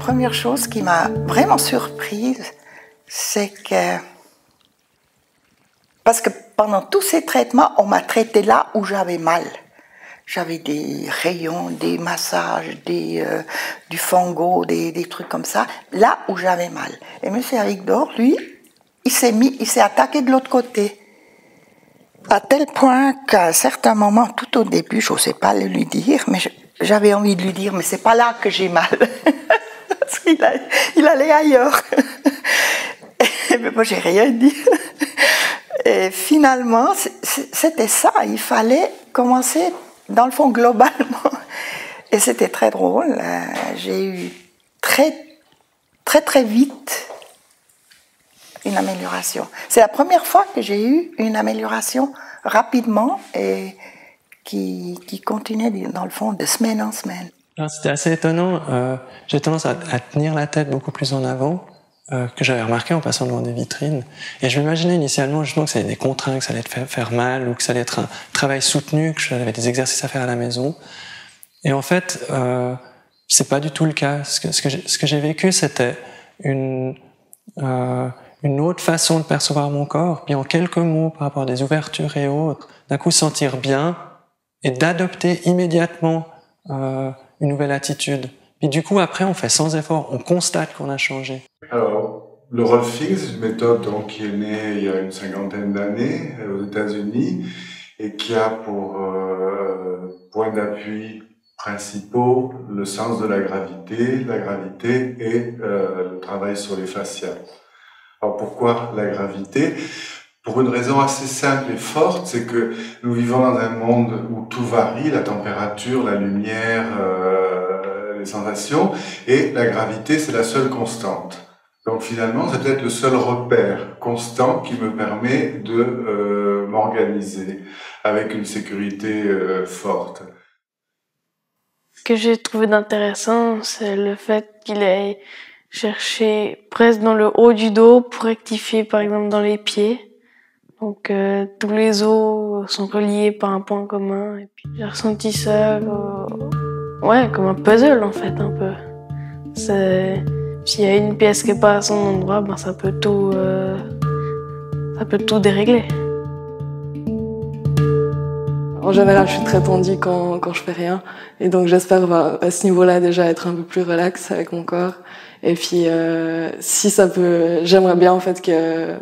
première chose qui m'a vraiment surprise, c'est que... Parce que pendant tous ces traitements, on m'a traité là où j'avais mal. J'avais des rayons, des massages, du fongo, des trucs comme ça, là où j'avais mal. Et M. Avigdor, lui, il s'est attaqué de l'autre côté. À tel point qu'à un certain moment, tout au début, je n'osais pas le lui dire, mais j'avais envie de lui dire, mais c'est pas là que j'ai mal. Parce qu'il allait ailleurs. Et moi, j'ai rien dit. Et finalement, c'était ça. Il fallait commencer, dans le fond, globalement. Et c'était très drôle. J'ai eu très vite une amélioration. C'est la première fois que j'ai eu une amélioration rapidement et qui continuait, dans le fond, de semaine en semaine. C'était assez étonnant. J'ai tendance à tenir la tête beaucoup plus en avant que j'avais remarqué en passant devant des vitrines. Et je m'imaginais initialement justement que ça allait être des contraintes, que ça allait faire mal ou que ça allait être un travail soutenu, que j'avais des exercices à faire à la maison. Et en fait, c'est pas du tout le cas. Ce que j'ai vécu, c'était une autre façon de percevoir mon corps, puis en quelques mots par rapport à des ouvertures et autres, d'un coup sentir bien et d'adopter immédiatement une nouvelle attitude. Puis du coup, après, on fait sans effort, on constate qu'on a changé. Alors, le Rolfing, c'est une méthode donc, qui est née il y a une 50aine d'années aux États-Unis et qui a pour point d'appui principaux le sens de la gravité et le travail sur les fascias. Alors pourquoi la gravité? Pour une raison assez simple et forte, c'est que nous vivons dans un monde où tout varie, la température, la lumière, les sensations, et la gravité, c'est la seule constante. Donc finalement, c'est peut-être le seul repère constant qui me permet de m'organiser avec une sécurité forte. Ce que j'ai trouvé d'intéressant, c'est le fait qu'il ait cherché presque dans le haut du dos pour rectifier par exemple dans les pieds. Donc tous les os sont reliés par un point commun. Et puis j'ai ressenti ça comme un puzzle en fait un peu. S'il y a une pièce qui est pas à son endroit, ben ça peut tout dérégler. En général, je suis très tendue quand je fais rien. Et donc, j'espère à ce niveau-là déjà être un peu plus relax avec mon corps. Et puis, si ça peut, j'aimerais bien en fait que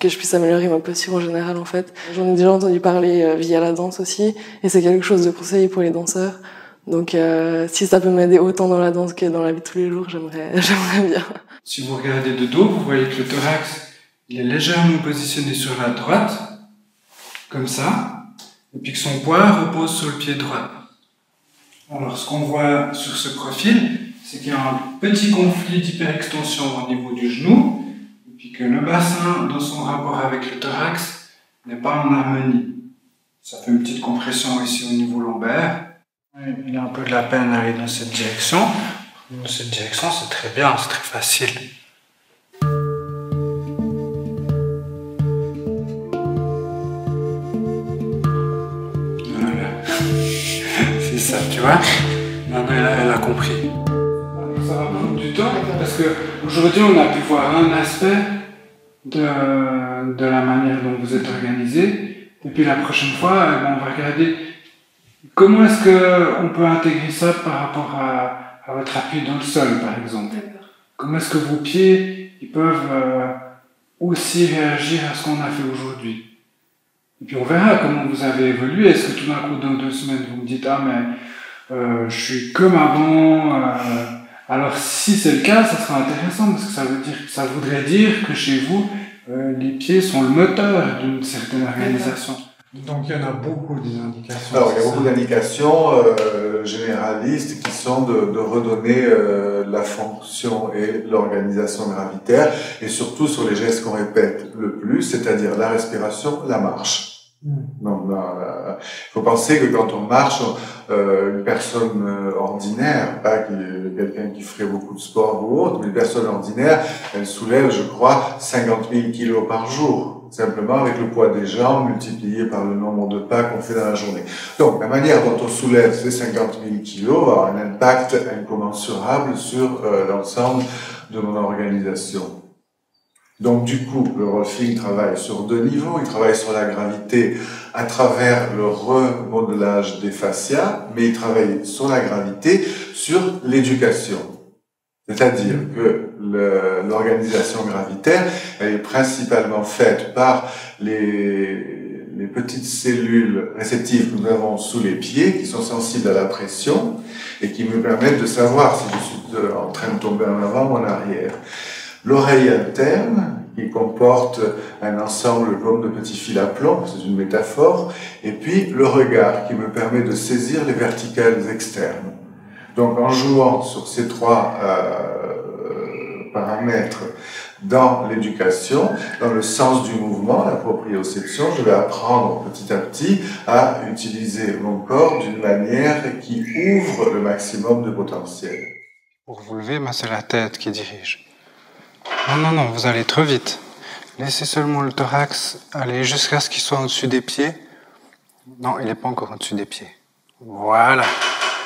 je puisse améliorer ma posture en général en fait. J'en ai déjà entendu parler via la danse aussi. Et c'est quelque chose de conseillé pour les danseurs. Donc, si ça peut m'aider autant dans la danse que dans la vie de tous les jours, j'aimerais bien. Si vous regardez de dos, vous voyez que le thorax, il est légèrement positionné sur la droite, comme ça. Et puis que son poids repose sur le pied droit. Alors ce qu'on voit sur ce profil, c'est qu'il y a un petit conflit d'hyperextension au niveau du genou, et puis que le bassin, dans son rapport avec le thorax, n'est pas en harmonie. Ça fait une petite compression ici au niveau lombaire. Il y a un peu de la peine à aller dans cette direction. Dans cette direction, c'est très bien, c'est très facile. Ça, tu vois, maintenant elle a compris. Ça va prendre du temps parce qu'aujourd'hui on a pu voir un aspect de la manière dont vous êtes organisé, et puis la prochaine fois on va regarder comment est-ce qu'on peut intégrer ça par rapport à votre appui dans le sol par exemple. Comment est-ce que vos pieds ils peuvent aussi réagir à ce qu'on a fait aujourd'hui. Et puis on verra comment vous avez évolué. Est-ce que tout d'un coup, dans 2 semaines, vous me dites « Ah, mais je suis comme avant ». Alors si c'est le cas, ça sera intéressant parce que ça voudrait dire que chez vous, les pieds sont le moteur d'une certaine organisation. Donc il y en a beaucoup des indications. Alors il y a beaucoup d'indications généralistes qui sont de redonner la fonction et l'organisation gravitaire et surtout sur les gestes qu'on répète le plus, c'est-à-dire la respiration, la marche. Donc, il faut penser que quand on marche, une personne ordinaire, pas quelqu'un qui ferait beaucoup de sport ou autre, mais une personne ordinaire, elle soulève, je crois, 50 000 kilos par jour. simplement avec le poids des jambes multiplié par le nombre de pas qu'on fait dans la journée. Donc, la manière dont on soulève ces 50 000 kilos va avoir un impact incommensurable sur l'ensemble de mon organisation. Donc, du coup, le rolfing travaille sur deux niveaux. Il travaille sur la gravité à travers le remodelage des fascias, mais il travaille sur la gravité sur l'éducation. C'est-à-dire que l'organisation gravitaire, elle est principalement faite par les petites cellules réceptives que nous avons sous les pieds, qui sont sensibles à la pression et qui me permettent de savoir si je suis en train de tomber en avant ou en arrière. L'oreille interne, qui comporte un ensemble comme de petits fils à plomb, c'est une métaphore, et puis le regard, qui me permet de saisir les verticales externes. Donc en jouant sur ces trois paramètres dans l'éducation, dans le sens du mouvement, la proprioception, je vais apprendre petit à petit à utiliser mon corps d'une manière qui ouvre le maximum de potentiel. Pour vous lever, c'est la tête qui dirige. Non, vous allez trop vite. Laissez seulement le thorax aller jusqu'à ce qu'il soit au-dessus des pieds. Non, il n'est pas encore au-dessus des pieds. Voilà.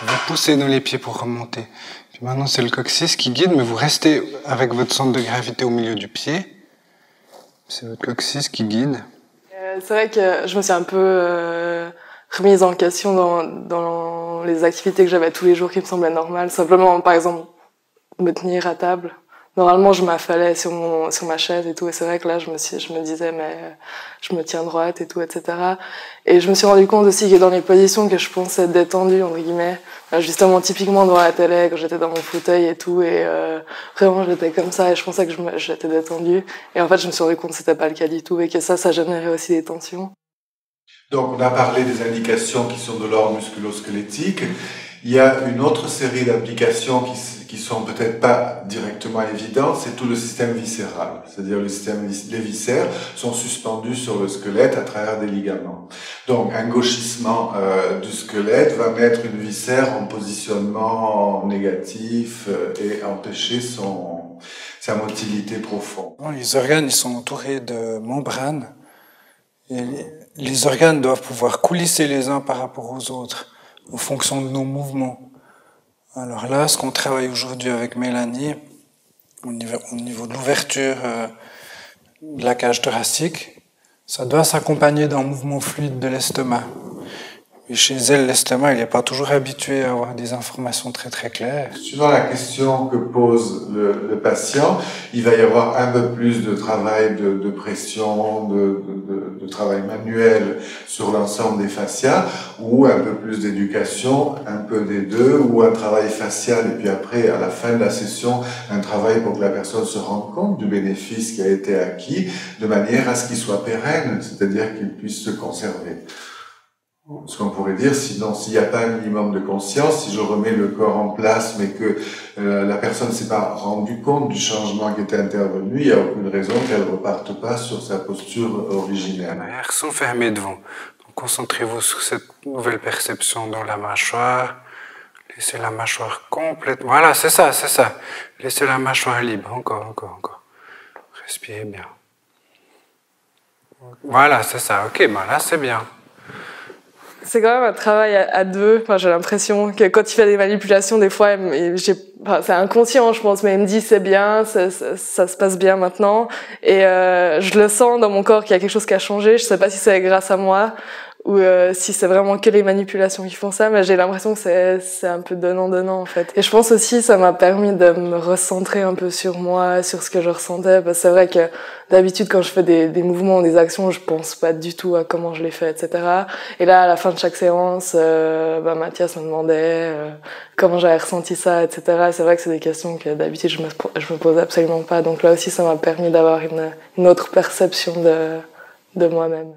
Vous poussez dans les pieds pour remonter. Puis maintenant, c'est le coccyx qui guide, mais vous restez avec votre centre de gravité au milieu du pied. C'est votre coccyx qui guide. C'est vrai que je me suis un peu remise en question dans les activités que j'avais tous les jours qui me semblaient normales. Simplement, par exemple, me tenir à table. Normalement, je m'affalais sur ma chaise et tout, et c'est vrai que là, je me disais, mais je me tiens droite et tout, etc. Et je me suis rendu compte aussi que dans les positions que je pensais détendues, entre guillemets, justement, typiquement devant la télé, quand j'étais dans mon fauteuil et tout, et vraiment, j'étais comme ça, et je pensais que j'étais détendue. Et en fait, je me suis rendu compte que c'était pas le cas du tout, et que ça générait aussi des tensions. Donc, on a parlé des indications qui sont de l'ordre musculo-squelettique. Il y a une autre série d'applications qui sont peut-être pas directement évidentes, c'est tout le système viscéral. C'est-à-dire les viscères sont suspendus sur le squelette à travers des ligaments. Donc un gauchissement du squelette va mettre une viscère en positionnement négatif et empêcher sa motilité profonde. Les organes, ils sont entourés de membranes. Et les organes doivent pouvoir coulisser les uns par rapport aux autres en fonction de nos mouvements. Alors là, ce qu'on travaille aujourd'hui avec Mélanie, au niveau de l'ouverture de la cage thoracique, ça doit s'accompagner d'un mouvement fluide de l'estomac. Et chez elle, l'estomac, il n'est pas toujours habitué à avoir des informations très très claires. Suivant la question que pose le patient, il va y avoir un peu plus de travail de pression, de travail manuel sur l'ensemble des fascias, ou un peu plus d'éducation, un peu des deux, ou un travail facial, et puis après, à la fin de la session, un travail pour que la personne se rende compte du bénéfice qui a été acquis, de manière à ce qu'il soit pérenne, c'est-à-dire qu'il puisse se conserver. Ce qu'on pourrait dire, sinon, s'il n'y a pas un minimum de conscience, si je remets le corps en place, mais que la personne ne s'est pas rendue compte du changement qui était intervenu, il n'y a aucune raison qu'elle ne reparte pas sur sa posture originelle. Les lèvres sont fermées devant. Donc, concentrez-vous sur cette nouvelle perception dans la mâchoire. Laissez la mâchoire complètement... Voilà, c'est ça. Laissez la mâchoire libre. Encore. Respirez bien. Voilà, c'est ça. Ok, là, c'est bien. C'est quand même un travail à deux. Enfin, j'ai l'impression que quand il fait des manipulations, des fois, c'est inconscient, je pense, mais il me dit c'est bien, ça se passe bien maintenant. Et je le sens dans mon corps qu'il y a quelque chose qui a changé. Je sais pas si c'est grâce à moi ou si c'est vraiment que les manipulations qui font ça, mais j'ai l'impression que c'est un peu donnant en fait. Et je pense aussi ça m'a permis de me recentrer un peu sur moi, sur ce que je ressentais, parce que c'est vrai que d'habitude quand je fais des mouvements ou des actions, je pense pas du tout à comment je les fais, etc. Et là à la fin de chaque séance, Mathias me demandait comment j'avais ressenti ça, etc. Et c'est vrai que c'est des questions que d'habitude je me pose absolument pas, donc là aussi ça m'a permis d'avoir une autre perception de moi-même.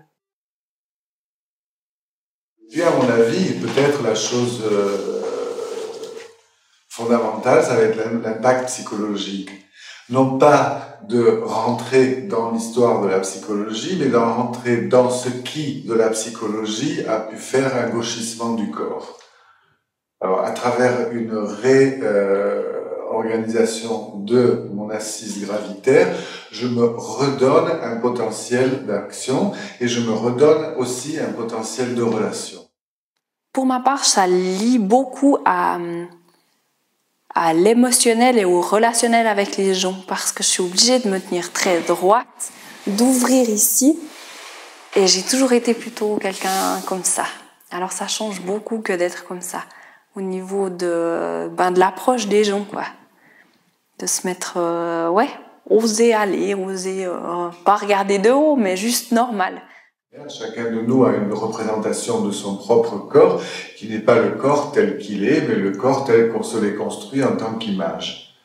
Puis à mon avis, peut-être la chose fondamentale, ça va être l'impact psychologique. Non pas de rentrer dans l'histoire de la psychologie, mais d'en rentrer dans ce qui, de la psychologie, a pu faire un gauchissement du corps. Alors, à travers une organisation de mon assise gravitaire, je me redonne un potentiel d'action et je me redonne aussi un potentiel de relation. Pour ma part, ça lie beaucoup à l'émotionnel et au relationnel avec les gens parce que je suis obligée de me tenir très droite, d'ouvrir ici et j'ai toujours été plutôt quelqu'un comme ça. Alors ça change beaucoup que d'être comme ça au niveau de l'approche des gens, quoi. De se mettre, oser aller, oser pas regarder de haut, mais juste normal. Chacun de nous a une représentation de son propre corps qui n'est pas le corps tel qu'il est, mais le corps tel qu'on se l'est construit en tant qu'image.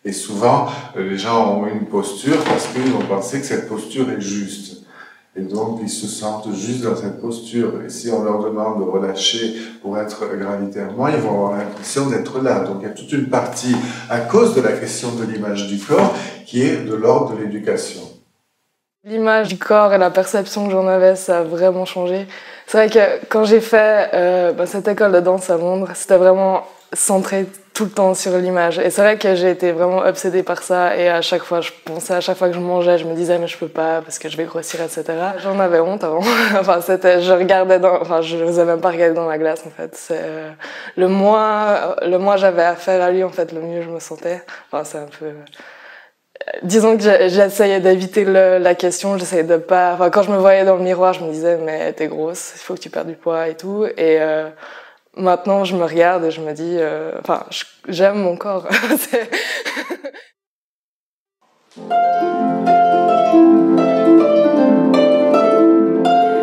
Et souvent, les gens ont une posture parce qu'ils vont penser que cette posture est juste. Et donc, ils se sentent juste dans cette posture. Et si on leur demande de relâcher pour être gravitairement, ils vont avoir l'impression d'être là. Donc, il y a toute une partie, à cause de la question de l'image du corps, qui est de l'ordre de l'éducation. L'image du corps et la perception que j'en avais, ça a vraiment changé. C'est vrai que quand j'ai fait cette école de danse à Londres, c'était vraiment centré tout le temps sur l'image. Et c'est vrai que j'ai été vraiment obsédée par ça. Et à chaque fois, je pensais, à chaque fois que je mangeais, je me disais, mais je peux pas parce que je vais grossir, etc. J'en avais honte avant. Je n'osais même pas regarder dans la glace, en fait. Le moins j'avais affaire à lui, en fait, le mieux je me sentais. Enfin, c'est un peu... Disons que j'essayais d'éviter la question, j'essayais de pas... Enfin, quand je me voyais dans le miroir, je me disais, mais t'es grosse, il faut que tu perdes du poids et tout. Et maintenant, je me regarde et je me dis... j'aime mon corps.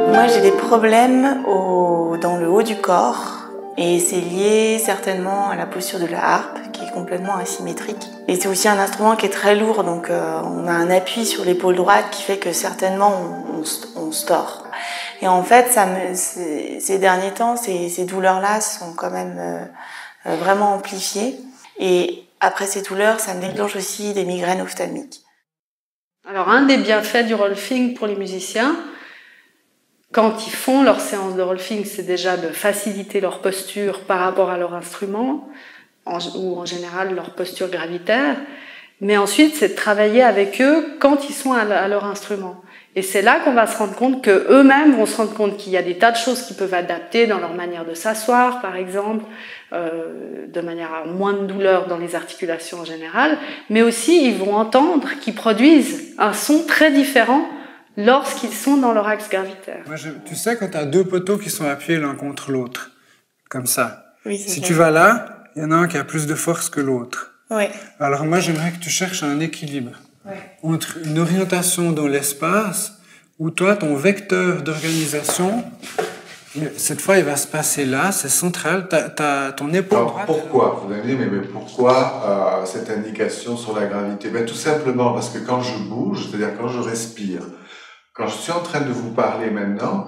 Moi, j'ai des problèmes dans le haut du corps. Et c'est lié certainement à la posture de la harpe, qui est complètement asymétrique. Et c'est aussi un instrument qui est très lourd, donc on a un appui sur l'épaule droite qui fait que certainement on se tord. Et en fait, ces derniers temps, ces douleurs-là sont quand même vraiment amplifiées. Et après ces douleurs, ça me déclenche aussi des migraines ophtalmiques. Alors, un des bienfaits du rolfing pour les musiciens, quand ils font leur séance de rolfing, c'est déjà de faciliter leur posture par rapport à leur instrument, ou en général leur posture gravitaire, mais ensuite c'est de travailler avec eux quand ils sont à leur instrument. Et c'est là qu'on va se rendre compte qu'eux-mêmes vont se rendre compte qu'il y a des tas de choses qu'ils peuvent adapter dans leur manière de s'asseoir, par exemple, de manière à moins de douleur dans les articulations en général, mais aussi ils vont entendre qu'ils produisent un son très différent lorsqu'ils sont dans leur axe gravitaire. Tu sais, quand tu as deux poteaux qui sont appuyés l'un contre l'autre, comme ça, oui, si tu vas là, il y en a un qui a plus de force que l'autre. Oui. Alors moi, j'aimerais que tu cherches un équilibre entre une orientation dans l'espace où toi, ton vecteur d'organisation, cette fois, il va se passer là, c'est central, t'as ton épaule droite. Pourquoi? Vous allez me dire, mais pourquoi cette indication sur la gravité? Tout simplement parce que quand je bouge, c'est-à-dire quand je respire, quand je suis en train de vous parler maintenant,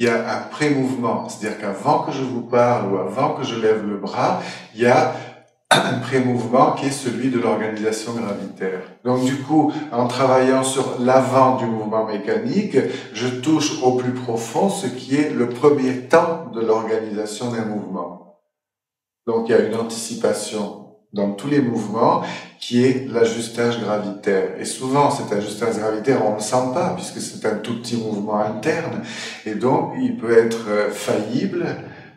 il y a un pré-mouvement. C'est-à-dire qu'avant que je vous parle ou avant que je lève le bras, il y a un pré-mouvement qui est celui de l'organisation gravitaire. Donc du coup, en travaillant sur l'avant du mouvement mécanique, je touche au plus profond ce qui est le premier temps de l'organisation d'un mouvement. Donc il y a une anticipation dans tous les mouvements, qui est l'ajustage gravitaire. Et souvent, cet ajustage gravitaire, on ne le sent pas, puisque c'est un tout petit mouvement interne, et donc il peut être faillible,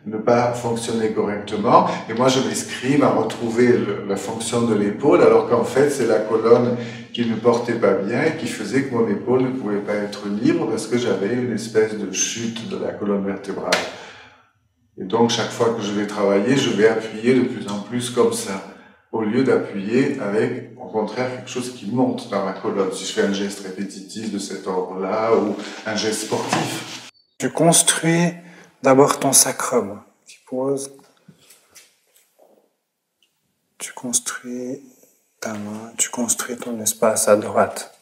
ne pas fonctionner correctement, et moi je m'escrime à retrouver la fonction de l'épaule, alors qu'en fait c'est la colonne qui ne portait pas bien, et qui faisait que mon épaule ne pouvait pas être libre, parce que j'avais une espèce de chute de la colonne vertébrale. Et donc chaque fois que je vais travailler, je vais appuyer de plus en plus comme ça, au lieu d'appuyer avec, au contraire, quelque chose qui monte dans ma colonne. Si je fais un geste répétitif de cet ordre-là, ou un geste sportif. Tu construis d'abord ton sacrum. Tu poses. Tu construis ta main, tu construis ton espace à droite.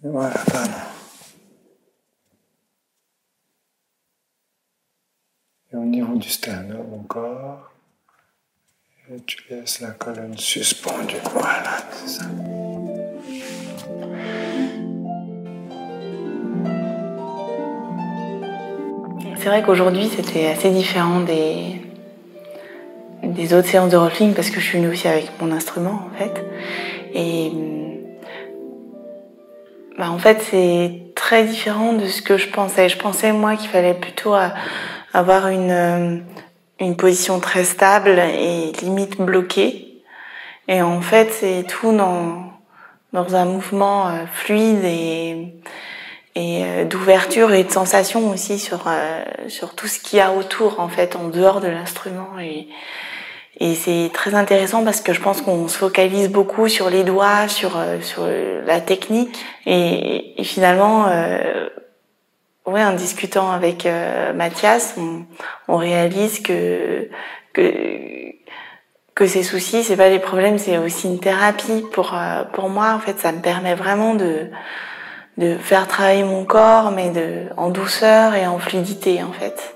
Et voilà, pardon. Et au niveau du sternum encore. Et tu laisses la colonne suspendue. Voilà, c'est ça. C'est vrai qu'aujourd'hui, c'était assez différent des des autres séances de rolling parce que je suis venue aussi avec mon instrument en fait. Et en fait c'est très différent de ce que je pensais. Je pensais moi qu'il fallait plutôt avoir une position très stable et limite bloquée. Et en fait c'est tout dans un mouvement fluide et d'ouverture et de sensation aussi sur tout ce qu'il y a autour en fait en dehors de l'instrument et c'est très intéressant parce que je pense qu'on se focalise beaucoup sur les doigts, sur la technique et finalement en discutant avec Mathias on réalise que ces soucis c'est pas des problèmes, c'est aussi une thérapie pour moi en fait. Ça me permet vraiment de faire travailler mon corps, mais en douceur et en fluidité, en fait.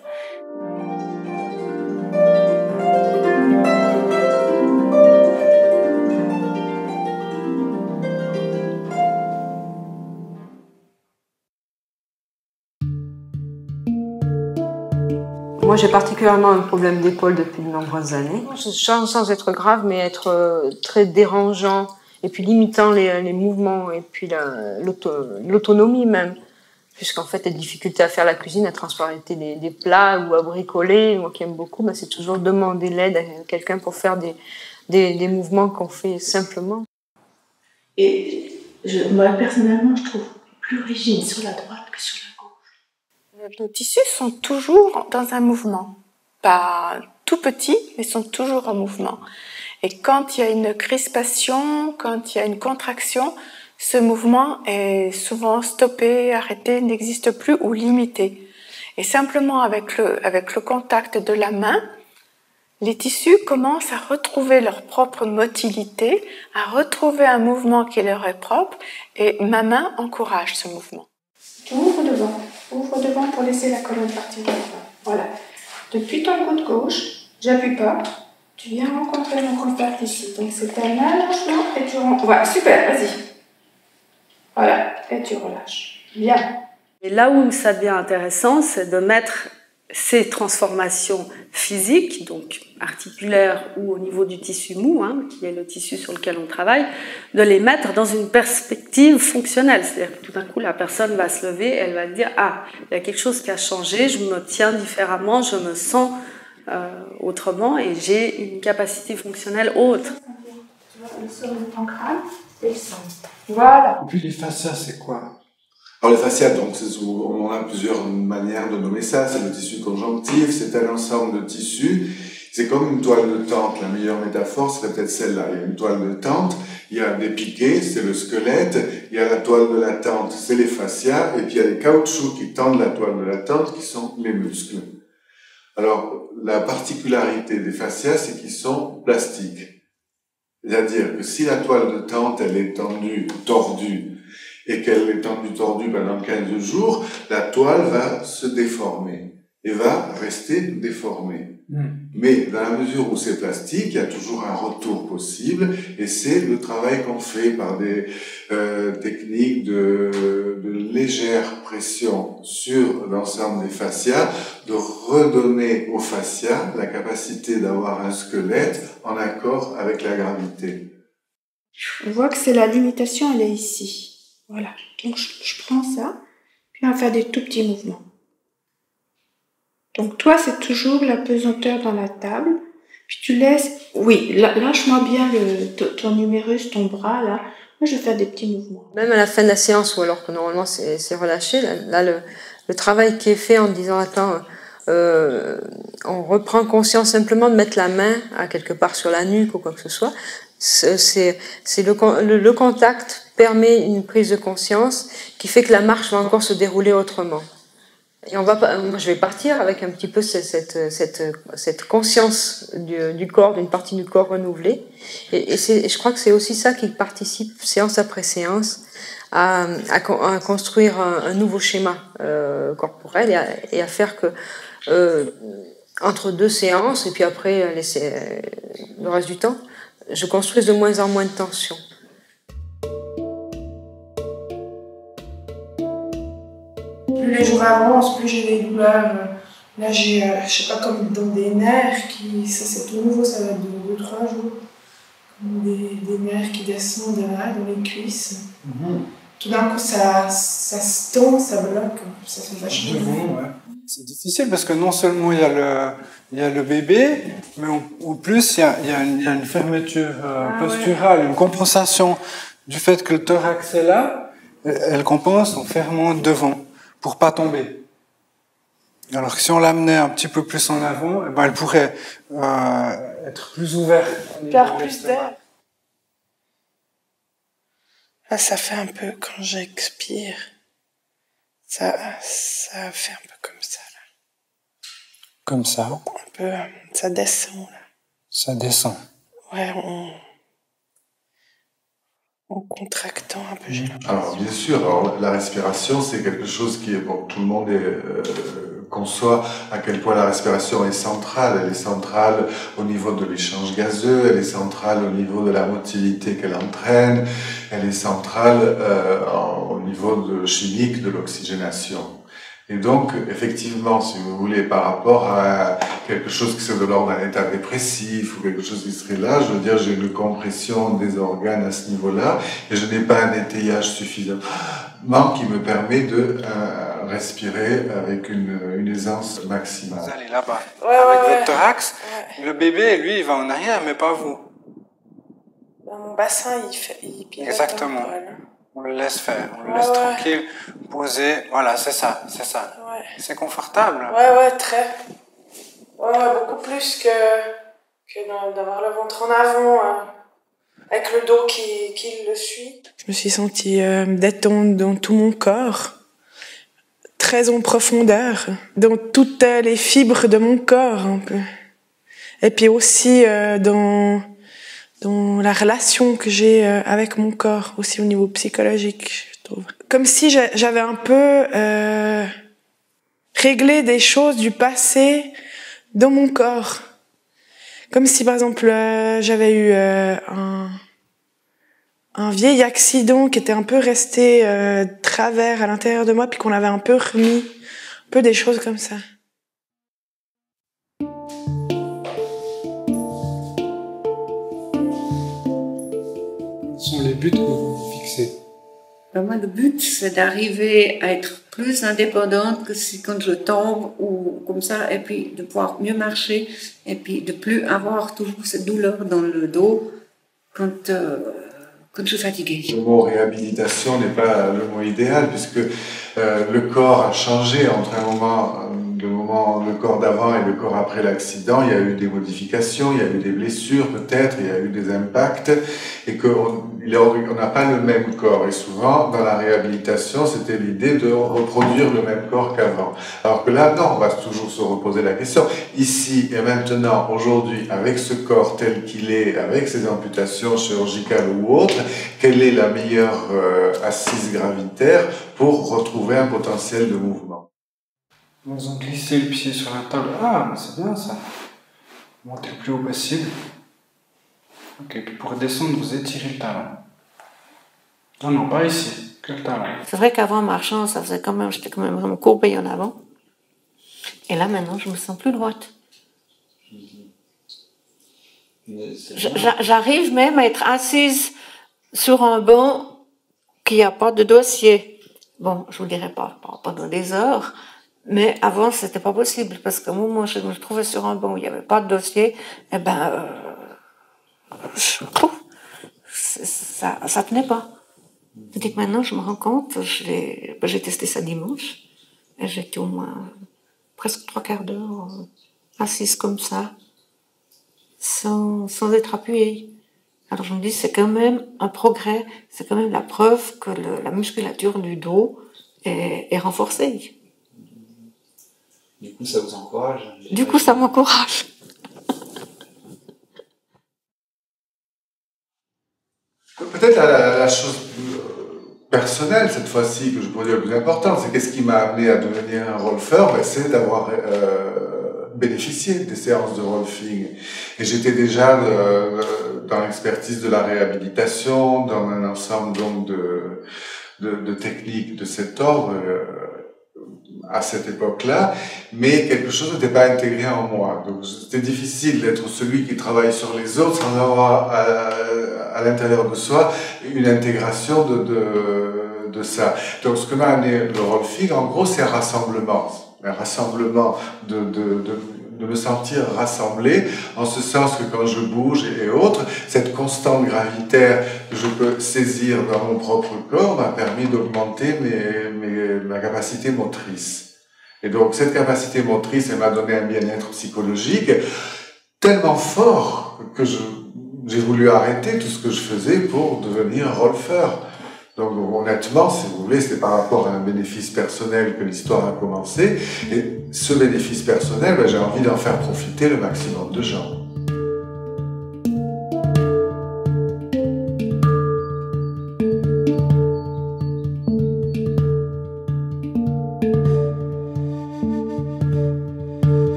Moi, j'ai particulièrement un problème d'épaule depuis de nombreuses années. Sans être grave, mais être très dérangeant et puis limitant les mouvements et puis l'autonomie même. Puisqu'en fait, les difficultés à faire la cuisine, à transporter des plats ou à bricoler, moi qui aime beaucoup, c'est toujours demander l'aide à quelqu'un pour faire des mouvements qu'on fait simplement. Et moi, personnellement, je trouve plus rigide sur la droite que sur la gauche. Nos tissus sont toujours dans un mouvement. Pas tout petits, mais sont toujours en mouvement. Et quand il y a une crispation, quand il y a une contraction, ce mouvement est souvent stoppé, arrêté, n'existe plus ou limité. Et simplement avec le contact de la main, les tissus commencent à retrouver leur propre motilité, à retrouver un mouvement qui leur est propre, et ma main encourage ce mouvement. Ouvre devant pour laisser la colonne partir de devant. Voilà. Depuis ton coude gauche, j'appuie pas, tu viens rencontrer mon contact ici. Donc c'est un allongement et tu rentres. Voilà, super, vas-y. Voilà, et tu relâches. Bien. Et là où ça devient intéressant, c'est de mettre ces transformations physiques, donc articulaires ou au niveau du tissu mou, qui est le tissu sur lequel on travaille, de les mettre dans une perspective fonctionnelle. C'est-à-dire que tout d'un coup, la personne va se lever, elle va dire « Ah, il y a quelque chose qui a changé, je me tiens différemment, je me sens autrement et j'ai une capacité fonctionnelle autre. » Tu vois, le sol de ton crâne descend. Voilà. Et puis les fascias, c'est quoi? Alors les fascias, donc, on a plusieurs manières de nommer ça. C'est le tissu conjonctif, c'est un ensemble de tissus. C'est comme une toile de tente. La meilleure métaphore serait peut-être celle-là. Il y a une toile de tente, il y a des piquets, c'est le squelette, il y a la toile de la tente, c'est les fascias, et puis il y a les caoutchoucs qui tendent la toile de la tente, qui sont les muscles. Alors, la particularité des fascias, c'est qu'ils sont plastiques. C'est-à-dire que si la toile de tente, elle est tendue, tordue, et qu'elle est tendue, tordue pendant 15 jours, la toile va se déformer et va rester déformée. Mais dans la mesure où c'est plastique, il y a toujours un retour possible, et c'est le travail qu'on fait par des techniques de légère pression sur l'ensemble des fascias, de redonner aux fascias la capacité d'avoir un squelette en accord avec la gravité. Je vois que c'est la limitation, elle est ici. Voilà. Donc je prends ça, puis on va faire des tout petits mouvements. Donc toi, c'est toujours la pesanteur dans la table. Puis tu laisses... Oui, lâche-moi bien ton numérus, ton bras, là. Moi, je vais faire des petits mouvements. Même à la fin de la séance, ou alors que normalement c'est relâché, là le travail qui est fait en disant, attends, on reprend conscience simplement de mettre la main à quelque part sur la nuque ou quoi que ce soit. C'est le contact permet une prise de conscience qui fait que la marche va encore se dérouler autrement. Et moi, je vais partir avec un petit peu cette conscience du corps, d'une partie du corps renouvelée. Et je crois que c'est aussi ça qui participe, séance après séance, à construire un nouveau schéma corporel et à faire que entre deux séances, et puis après le reste du temps, je construise de moins en moins de tension. Plus les jours avancent, plus j'ai des douleurs Là, j'ai, je sais pas, comme dans des nerfs qui, ça c'est tout nouveau, ça va être de 2-3 jours. Des nerfs qui descendent là, dans les cuisses. Tout d'un coup, ça se tend, ça bloque. Ça fait vachement mal. C'est difficile parce que non seulement il y a le bébé, mais en plus il y a une fermeture posturale, une compensation du fait que le thorax est là. Elle compense en fermant devant pour pas tomber. Alors que si on l'amenait un petit peu plus en avant, eh ben elle pourrait être plus ouverte. Faire plus d'air. Là, ça fait un peu quand j'expire. Ça fait un peu comme ça, là. Comme ça. Un peu, ça descend, là. Ça descend. Ouais, en contractant un peu, j'ai l'impression. Alors, bien sûr, alors, la respiration, c'est quelque chose qui est, bon, tout le monde conçoit à quel point la respiration est centrale. Elle est centrale au niveau de l'échange gazeux, elle est centrale au niveau de la motilité qu'elle entraîne, elle est centrale au niveau chimique de l'oxygénation. Et donc, effectivement, si vous voulez, par rapport à quelque chose qui serait de l'ordre d'un état dépressif ou quelque chose qui serait là, je veux dire, j'ai une compression des organes à ce niveau-là et je n'ai pas un étayage suffisamment qui me permet de respirer avec une aisance maximale. Vous allez là-bas, avec votre thorax. Le bébé, lui, il va en arrière, mais pas vous. Mon bassin, il pilote. Exactement. On le laisse faire, on le laisse tranquille, posé. Voilà, c'est ça. Ouais. C'est confortable. Ouais, très. Ouais, beaucoup plus que d'avoir le ventre en avant, avec le dos qui le suit. Je me suis sentie détendre dans tout mon corps, très en profondeur, dans toutes les fibres de mon corps, un peu. Et puis aussi dans la relation que j'ai avec mon corps, aussi au niveau psychologique, je trouve. Comme si j'avais un peu réglé des choses du passé dans mon corps. Comme si, par exemple, j'avais eu un vieil accident qui était un peu resté travers à l'intérieur de moi, puis qu'on avait un peu remis, un peu des choses comme ça. Quels sont les buts que vous vous fixez? Moi, le but, c'est d'arriver à être plus indépendante que si quand je tombe ou comme ça, et puis de pouvoir mieux marcher, et puis de plus avoir toujours cette douleur dans le dos quand je suis fatiguée. Le mot réhabilitation n'est pas le mot idéal puisque le corps a changé entre le corps d'avant et le corps après l'accident. Il y a eu des modifications, il y a eu des blessures peut-être, il y a eu des impacts et qu'on n'a pas le même corps. Et souvent, dans la réhabilitation, c'était l'idée de reproduire le même corps qu'avant. Alors que là, non, on va toujours se reposer la question. Ici et maintenant, aujourd'hui, avec ce corps tel qu'il est, avec ses amputations chirurgicales ou autres, quelle est la meilleure assise gravitaire pour retrouver un potentiel de mouvement? Vous en glissez le pied sur la table. Ah, c'est bien ça. Montez le plus haut possible. Ok, puis pour descendre, vous étirez le talon. Non, pas ici, que le talon. C'est vrai qu'avant, en marchant, j'étais quand même vraiment courbée en avant. Et là, maintenant, je me sens plus droite. J'arrive même à être assise sur un banc qui n'a pas de dossier. Bon, je vous dirais pas pendant des heures, mais avant, c'était pas possible, parce que moi, je me trouvais sur un banc où il n'y avait pas de dossier, et ça tenait pas. Tandis que maintenant, je me rends compte, j'ai testé ça dimanche, et j'étais au moins presque 3/4 d'heure assise comme ça, sans être appuyée. Alors je me dis, c'est quand même un progrès, c'est quand même la preuve que la musculature du dos est renforcée. Du coup, ça vous encourage? Du coup, ça m'encourage. Peut-être la chose personnelle, cette fois-ci, que je pourrais dire le plus important, c'est qu'est-ce qui m'a amené à devenir un rolfeur, c'est d'avoir bénéficié des séances de rolfing. Et j'étais déjà dans l'expertise de la réhabilitation, dans un ensemble donc de techniques de cet ordre, à cette époque-là, mais quelque chose n'était pas intégré en moi. Donc c'était difficile d'être celui qui travaille sur les autres sans avoir à l'intérieur de soi une intégration de ça. Donc ce que m'a amené le Rolfing, en gros, c'est un rassemblement de me sentir rassemblé, en ce sens que quand je bouge et autres, cette constante gravitaire que je peux saisir dans mon propre corps m'a permis d'augmenter ma capacité motrice. Et donc cette capacité motrice, elle m'a donné un bien-être psychologique tellement fort que j'ai voulu arrêter tout ce que je faisais pour devenir rolfeur. Donc honnêtement, si vous voulez, c'est par rapport à un bénéfice personnel que l'histoire a commencé. Et ce bénéfice personnel, j'ai envie d'en faire profiter le maximum de gens.